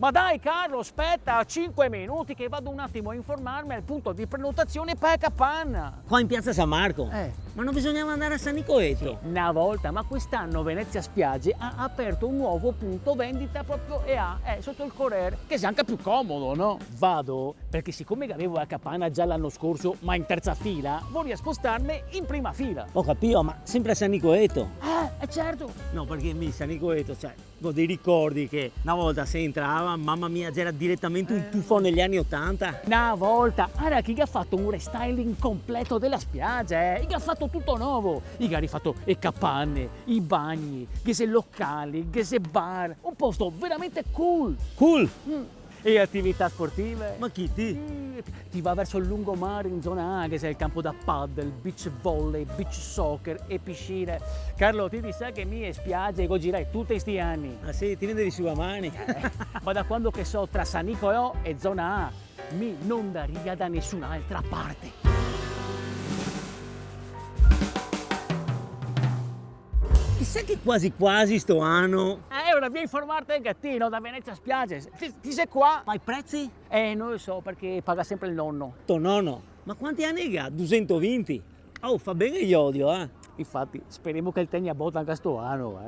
Ma dai Carlo, aspetta 5 minuti che vado un attimo a informarmi al punto di prenotazione per Capanna. Qua in piazza San Marco? Eh. Ma non bisognava andare a San Nicoletto? Una volta, ma quest'anno Venezia Spiagge ha aperto un nuovo punto vendita proprio sotto il Corriere, che sia anche più comodo, no? Vado perché siccome avevo a Capanna già l'anno scorso, ma in terza fila, voglio spostarmi in prima fila. Ho capito, ma sempre a San Nicoletto? Certo. No, perché mi San Nicoletto, cioè, ho dei ricordi che una volta si entrava, mamma mia, c'era direttamente un tuffo negli anni '80. Una volta, era chi ha fatto un restyling completo della spiaggia, chi ha fatto tutto nuovo, chi ha rifatto le capanne, i bagni, che se locali, che se bar, un posto veramente cool. Cool! E attività sportive? Ma chi ti? Ti va verso il lungomare in zona A, che c'è il campo da paddle, beach volley, beach soccer e piscine. Carlo, ti sa che mie spiagge go girai tutti questi anni. Ah sì, ti vende di asciugamani. Ma da quando che so tra San Nicolò e zona A, mi non daria da nessun'altra parte. Chissà che quasi quasi sto anno. Ora vieni a informarti un gattino da Venezia Spiagge. Ti sei qua? Ma i prezzi? Non lo so perché paga sempre il nonno. Tuo nonno. Ma quanti anni ha? 220? Oh, fa bene gli odio, eh. Infatti, speriamo che il tenga botta anche sto anno,